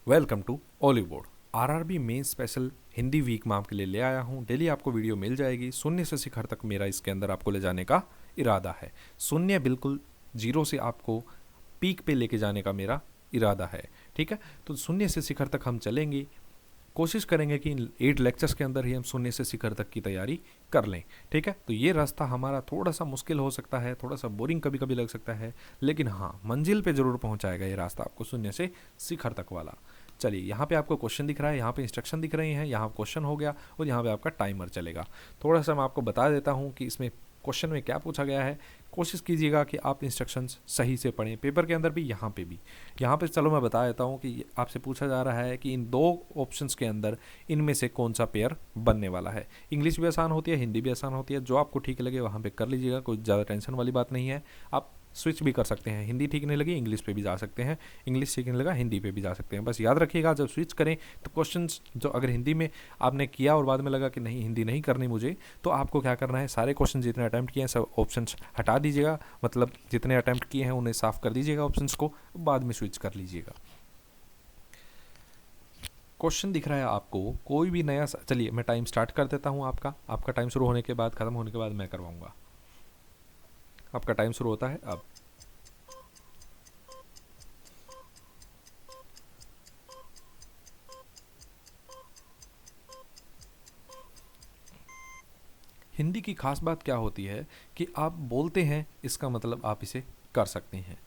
Welcome to Oliveboard. RRB main special Hindi week में आपके लिए ले आया हूँ। डेली आपको वीडियो मिल जाएगी। शून्य से शिखर तक मेरा इसके अंदर आपको ले जाने का इरादा है। शून्य बिल्कुल जीरो से आपको पीक पे लेके जाने का मेरा इरादा है। ठीक है, तो शून्य से शिखर तक हम चलेंगे। कोशिश करेंगे कि इन 8 लेक्चर्स के अंदर ही हम शून्य से शिखर तक की तैयारी कर लें। ठीक है, तो ये रास्ता हमारा थोड़ा सा मुश्किल हो सकता है, थोड़ा सा बोरिंग कभी कभी लग सकता है, लेकिन हाँ, मंजिल पे ज़रूर पहुंचाएगा ये रास्ता आपको शून्य से शिखर तक वाला। चलिए, यहाँ पे आपको क्वेश्चन दिख रहा है, यहाँ पे इंस्ट्रक्शन दिख रहे हैं, यहाँ क्वेश्चन हो गया और यहाँ पे आपका टाइमर चलेगा। थोड़ा सा मैं आपको बता देता हूँ कि इसमें क्वेश्चन में क्या पूछा गया है। कोशिश कीजिएगा कि आप इंस्ट्रक्शंस सही से पढ़ें, पेपर के अंदर भी, यहाँ पे भी। यहाँ पे चलो मैं बता देता हूँ कि आपसे पूछा जा रहा है कि इन दो ऑप्शंस के अंदर इनमें से कौन सा पेयर बनने वाला है। इंग्लिश भी आसान होती है, हिंदी भी आसान होती है, जो आपको ठीक लगे वहाँ पे कर लीजिएगा, कोई ज़्यादा टेंशन वाली बात नहीं है। आप स्विच भी कर सकते हैं, हिंदी ठीक नहीं लगी इंग्लिश पे भी जा सकते हैं, इंग्लिश ठीक नहीं लगा हिंदी पे भी जा सकते हैं। बस याद रखिएगा, जब स्विच करें तो क्वेश्चंस जो अगर हिंदी में आपने किया और बाद में लगा कि नहीं हिंदी नहीं करनी मुझे, तो आपको क्या करना है, सारे क्वेश्चन जितने अटैम्प्ट किए हैं सब ऑप्शंस हटा दीजिएगा, मतलब जितने अटैम्प्ट किए हैं उन्हें साफ कर दीजिएगा ऑप्शंस को, बाद में स्विच कर लीजिएगा। क्वेश्चन दिख रहा है आपको, कोई भी नया चलिए मैं टाइम स्टार्ट कर देता हूँ। आपका टाइम शुरू होने के बाद, खत्म होने के बाद मैं करवाऊंगा। आपका टाइम शुरू होता है अब। हिंदी की खास बात क्या होती है कि आप बोलते हैं, इसका मतलब आप इसे कर सकते हैं।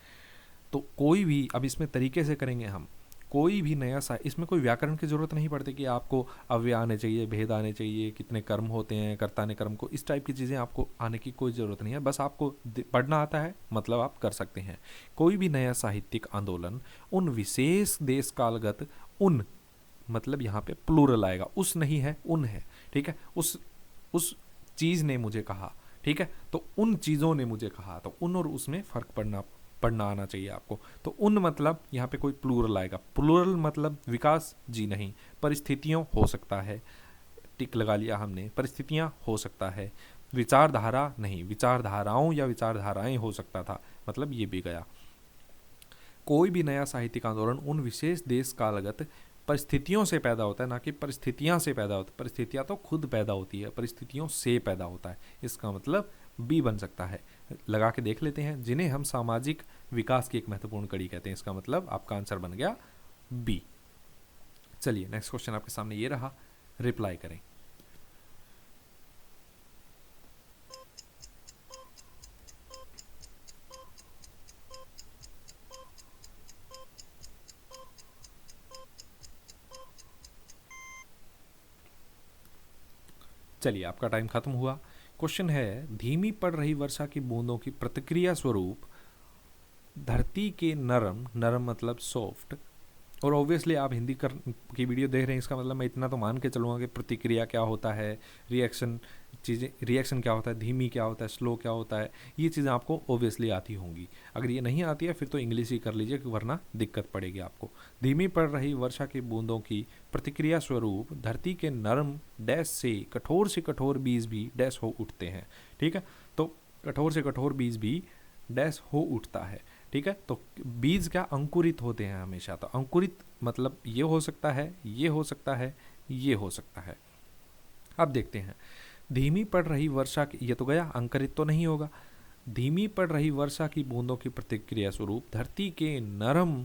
तो कोई भी, अब इसमें तरीके से करेंगे हम, कोई भी नया सा, इसमें कोई व्याकरण की ज़रूरत नहीं पड़ती कि आपको अव्यय आने चाहिए, भेद आने चाहिए, कितने कर्म होते हैं, कर्ता ने कर्म को, इस टाइप की चीज़ें आपको आने की कोई ज़रूरत नहीं है। बस आपको पढ़ना आता है, मतलब आप कर सकते हैं। कोई भी नया साहित्यिक आंदोलन उन विशेष देश कालगत, उन मतलब यहाँ पे प्लूरल आएगा, उस नहीं है, उन है। ठीक है, उस चीज़ ने मुझे कहा। ठीक है, तो उन चीज़ों ने मुझे कहा, तो उन और उसमें फ़र्क पढ़ना आना चाहिए आपको। तो उन मतलब यहाँ पे कोई प्लूरल आएगा। प्लूरल मतलब विकास जी नहीं, परिस्थितियों हो सकता है, टिक लगा लिया हमने, परिस्थितियाँ हो सकता है। विचारधारा नहीं, विचारधाराओं या विचारधाराएं हो सकता था, मतलब ये भी गया। कोई भी नया साहित्यिक आंदोलन उन विशेष देश कालगत परिस्थितियों से पैदा होता है, ना कि परिस्थितियां से पैदा होता है। परिस्थितियां तो खुद पैदा होती है, परिस्थितियों से पैदा होता है, इसका मतलब बी बन सकता है। लगा के देख लेते हैं, जिन्हें हम सामाजिक विकास की एक महत्वपूर्ण कड़ी कहते हैं, इसका मतलब आपका आंसर बन गया बी। चलिए नेक्स्ट क्वेश्चन आपके सामने ये रहा, रिप्लाई करें। चलिए आपका टाइम खत्म हुआ। क्वेश्चन है, धीमी पड़ रही वर्षा की बूंदों की प्रतिक्रिया स्वरूप धरती के नरम, नरम मतलब सॉफ्ट, और ऑब्वियसली आप हिंदी की वीडियो देख रहे हैं, इसका मतलब मैं इतना तो मान के चलूँगा कि प्रतिक्रिया क्या होता है, रिएक्शन चीज़ें, रिएक्शन क्या होता है, धीमी क्या होता है, स्लो क्या होता है, ये चीज़ें आपको ऑब्वियसली आती होंगी। अगर ये नहीं आती है फिर तो इंग्लिश ही कर लीजिए, वरना दिक्कत पड़ेगी आपको। धीमी पड़ रही वर्षा की बूंदों की प्रतिक्रिया स्वरूप धरती के नरम डैश से कठोर बीज भी डैश हो उठते हैं। ठीक है, तो कठोर से कठोर बीज भी डैश हो उठता है। ठीक है, तो बीज क्या अंकुरित होते हैं हमेशा, तो अंकुरित मतलब ये हो सकता है, ये हो सकता है, ये हो सकता है। अब देखते हैं, धीमी पड़ रही वर्षा की, ये तो गया, अंकुरित तो नहीं होगा। धीमी पड़ रही वर्षा की बूंदों की प्रतिक्रिया स्वरूप धरती के नरम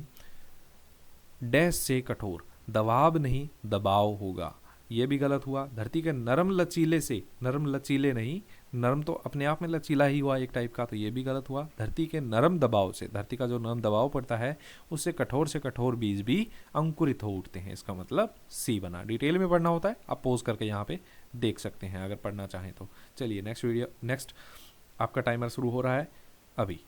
डैश से कठोर, दबाव नहीं दबाव होगा, ये भी गलत हुआ। धरती के नरम लचीले से, नरम लचीले नहीं, नरम तो अपने आप में लचीला ही हुआ एक टाइप का, तो ये भी गलत हुआ। धरती के नरम दबाव से, धरती का जो नरम दबाव पड़ता है उससे कठोर बीज भी अंकुरित हो उठते हैं, इसका मतलब सी बना। डिटेल में पढ़ना होता है, आप पोज करके यहाँ पे देख सकते हैं अगर पढ़ना चाहें तो। चलिए नेक्स्ट आपका टाइमर शुरू हो रहा है अभी।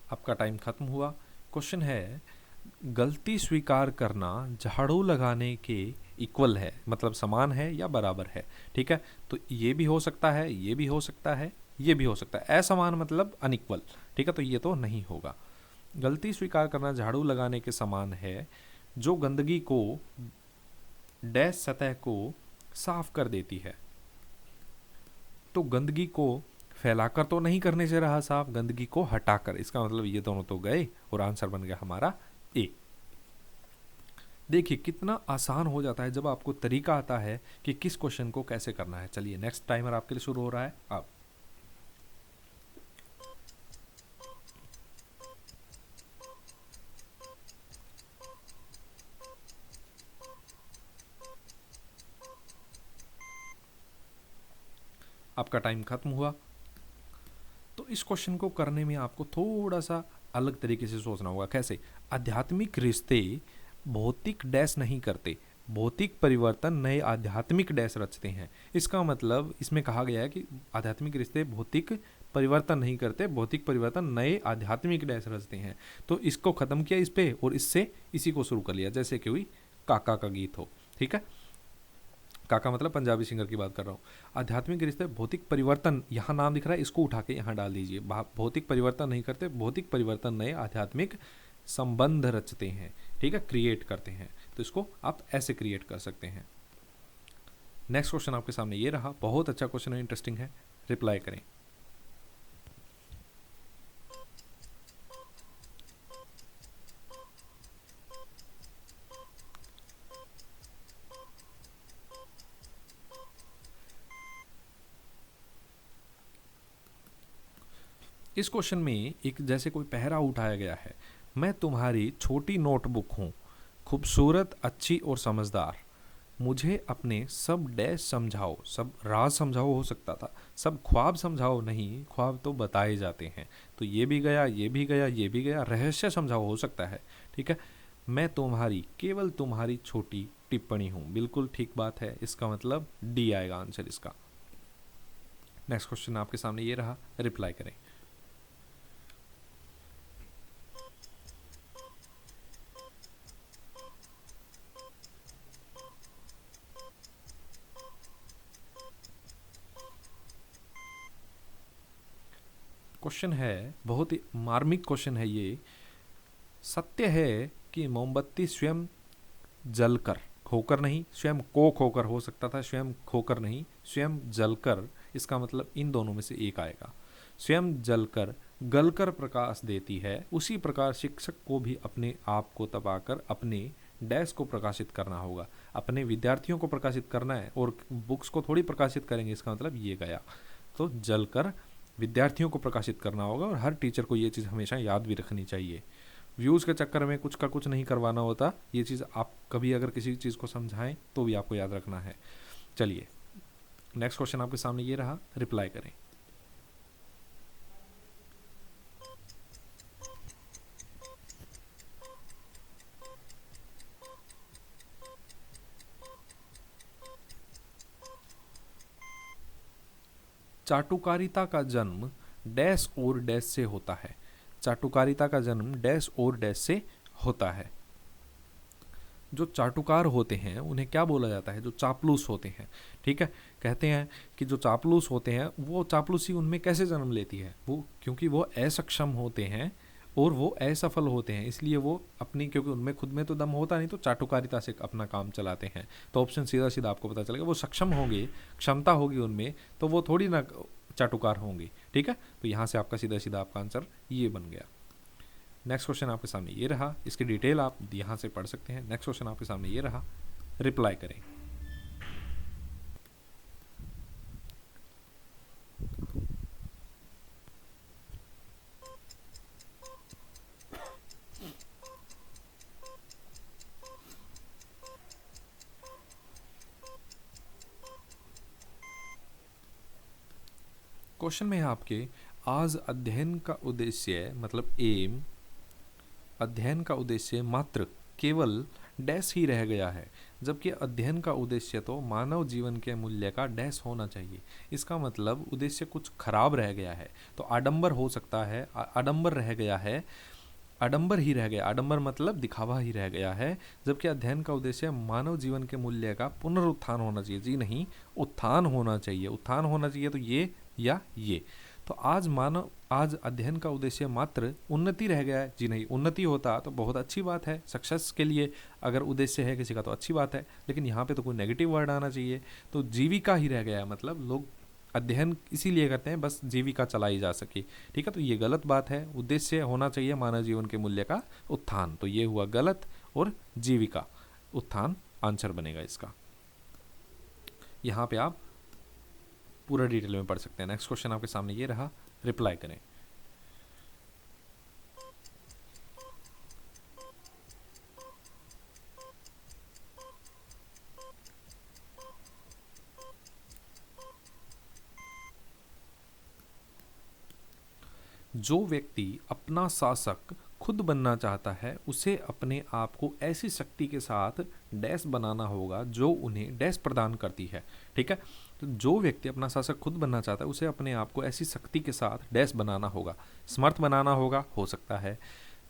आपका टाइम खत्म हुआ। क्वेश्चन है, गलती स्वीकार करना झाड़ू लगाने के इक्वल है, मतलब समान है या बराबर है। ठीक है, तो ये भी हो सकता है, ये भी हो सकता है, ये भी हो सकता है। असमान मतलब अनइक्वल। ठीक है, तो ये तो नहीं होगा। गलती स्वीकार करना झाड़ू लगाने के समान है। जो गंदगी को डैश सतह को साफ कर देती है। तो गंदगी को फैलाकर तो नहीं करने से रहा साफ, गंदगी को हटाकर। इसका मतलब ये दोनों तो गए और आंसर बन गया हमारा ए। देखिए कितना आसान हो जाता है जब आपको तरीका आता है कि किस क्वेश्चन को कैसे करना है। चलिए नेक्स्ट टाइमर आपके लिए शुरू हो रहा है अब। आपका टाइम खत्म हुआ। तो इस क्वेश्चन को करने में आपको थोड़ा सा अलग तरीके से सोचना होगा। कैसे? आध्यात्मिक रिश्ते भौतिक डैश नहीं करते, भौतिक परिवर्तन नए आध्यात्मिक डैश रचते हैं। इसका मतलब इसमें कहा गया है कि आध्यात्मिक रिश्ते भौतिक परिवर्तन नहीं करते, भौतिक परिवर्तन नए आध्यात्मिक डैश रचते हैं। तो इसको खत्म किया इस पे और इससे इसी को शुरू कर लिया, जैसे कि हुई काका का गीत हो। ठीक है, काका मतलब पंजाबी सिंगर की बात कर रहा हूँ। आध्यात्मिक रिश्ते भौतिक परिवर्तन, यहाँ नाम दिख रहा है, इसको उठा के यहाँ डाल दीजिए। भौतिक परिवर्तन नहीं करते, भौतिक परिवर्तन नए आध्यात्मिक संबंध रचते हैं। ठीक है, क्रिएट करते हैं। तो इसको आप ऐसे क्रिएट कर सकते हैं। नेक्स्ट क्वेश्चन आपके सामने ये रहा, बहुत अच्छा क्वेश्चन है, इंटरेस्टिंग है, रिप्लाई करें। इस क्वेश्चन में एक जैसे कोई पहरा उठाया गया है, मैं तुम्हारी छोटी नोटबुक हूँ, खूबसूरत, अच्छी और समझदार, मुझे अपने सब डैश समझाओ, सब राज समझाओ हो सकता था, सब ख्वाब समझाओ, नहीं ख्वाब तो बताए जाते हैं। तो ये भी गया, ये भी गया, ये भी गया, रहस्य समझाओ हो सकता है। ठीक है, मैं तुम्हारी, केवल तुम्हारी छोटी टिप्पणी हूँ, बिल्कुल ठीक बात है। इसका मतलब डी आएगा आंसर इसका। नेक्स्ट क्वेश्चन आपके सामने ये रहा, रिप्लाई करें। क्वेश्चन है, बहुत ही मार्मिक क्वेश्चन है ये। सत्य है कि मोमबत्ती स्वयं जलकर, खोकर नहीं, स्वयं को खोकर हो सकता था, स्वयं खोकर नहीं, स्वयं जलकर। इसका मतलब इन दोनों में से एक आएगा। स्वयं जलकर गलकर प्रकाश देती है, उसी प्रकार शिक्षक को भी अपने आप को तपाकर अपने डैश को प्रकाशित करना होगा। अपने विद्यार्थियों को प्रकाशित करना है और बुक्स को थोड़ी प्रकाशित करेंगे। इसका मतलब ये गया। तो जलकर विद्यार्थियों को प्रकाशित करना होगा और हर टीचर को ये चीज़ हमेशा याद भी रखनी चाहिए। व्यूज़ के चक्कर में कुछ का कुछ नहीं करवाना होता। ये चीज़ आप कभी अगर किसी चीज़ को समझाएं तो भी आपको याद रखना है। चलिए नेक्स्ट क्वेश्चन आपके सामने ये रहा, रिप्लाई करें। चाटुकारिता का जन्म डैश और डैश से होता है। चाटुकारिता का जन्म डैश और डैश से होता है। जो चाटुकार होते हैं उन्हें क्या बोला जाता है? जो चापलूस होते हैं। ठीक है, कहते हैं कि जो चापलूस होते हैं वो चापलूसी उनमें कैसे जन्म लेती है? वो क्योंकि वो असक्षम होते हैं और वो असफल होते हैं, इसलिए वो अपनी, क्योंकि उनमें खुद में तो दम होता नहीं, तो चाटुकारिता से अपना काम चलाते हैं। तो ऑप्शन सीधा सीधा आपको पता चलेगा, वो सक्षम होंगे, क्षमता होगी उनमें, तो वो थोड़ी ना चाटुकार होंगे। ठीक है, तो यहाँ से आपका सीधा सीधा आपका आंसर ये बन गया। नेक्स्ट क्वेश्चन आपके सामने ये रहा, इसकी डिटेल आप यहाँ से पढ़ सकते हैं। नेक्स्ट क्वेश्चन आपके सामने ये रहा, रिप्लाई करें। क्वेश्चन में है आपके, आज अध्ययन का उद्देश्य, मतलब एम, अध्ययन का उद्देश्य मात्र केवल डैश ही रह गया है, जबकि अध्ययन का उद्देश्य तो मानव जीवन के मूल्य का डैश होना चाहिए। इसका मतलब उद्देश्य कुछ खराब रह गया है, तो आडंबर हो सकता है, आडंबर रह गया है, आडंबर ही रह गया, आडंबर मतलब दिखावा ही रह गया है। जबकि अध्ययन का उद्देश्य मानव जीवन के मूल्य का पुनरुत्थान होना चाहिए। जी नहीं, उत्थान होना चाहिए, उत्थान होना चाहिए, तो ये या ये। तो आज अध्ययन का उद्देश्य मात्र उन्नति रह गया है। जी नहीं, उन्नति होता तो बहुत अच्छी बात है, सक्सेस के लिए अगर उद्देश्य है किसी का तो अच्छी बात है, लेकिन यहाँ पे तो कोई नेगेटिव वर्ड आना चाहिए। तो जीविका ही रह गया है, मतलब लोग अध्ययन इसीलिए करते हैं बस जीविका चलाई जा सके। ठीक है, तो ये गलत बात है। उद्देश्य होना चाहिए मानव जीवन के मूल्य का उत्थान। तो ये हुआ गलत, और जीविका उत्थान आंसर बनेगा इसका। यहाँ पे आप पूरा डिटेल में पढ़ सकते हैं। नेक्स्ट क्वेश्चन आपके सामने ये रहा, रिप्लाई करें। जो व्यक्ति अपना शासक खुद बनना चाहता है उसे अपने आप को ऐसी शक्ति के साथ डैश बनाना होगा जो उन्हें डैश प्रदान करती है। ठीक है, तो जो व्यक्ति अपना शासक खुद बनना चाहता है उसे अपने आप को ऐसी शक्ति के साथ डैश बनाना होगा, समर्थ बनाना होगा, हो सकता है।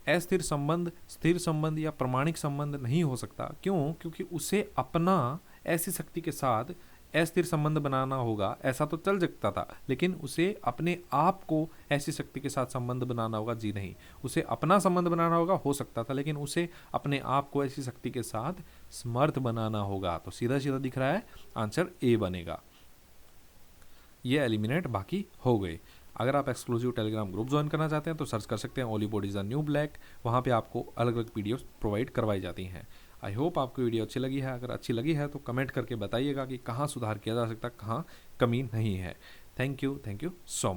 अस्थिर संबंध, स्थिर संबंध या प्रमाणिक संबंध नहीं हो सकता। क्यों? क्योंकि उसे अपना ऐसी शक्ति के साथ अस्थिर संबंध बनाना होगा, ऐसा तो चल सकता था, लेकिन उसे अपने आप को ऐसी शक्ति के साथ संबंध बनाना होगा। जी नहीं, उसे अपना संबंध बनाना होगा, हो सकता था, लेकिन उसे अपने आप को ऐसी शक्ति के साथ समर्थ बनाना होगा। तो सीधा सीधा दिख रहा है, आंसर ए बनेगा। ये एलिमिनेट बाकी हो गए। अगर आप एक्सक्लूसिव टेलीग्राम ग्रुप ज्वाइन करना चाहते हैं तो सर्च कर सकते हैं Ollywood is a new black. वहाँ पे आपको अलग अलग वीडियोस प्रोवाइड करवाई जाती हैं। आई होप आपको वीडियो अच्छी लगी है। अगर अच्छी लगी है तो कमेंट करके बताइएगा कि कहाँ सुधार किया जा सकता है, कहाँ कमी नहीं है। Thank you so much.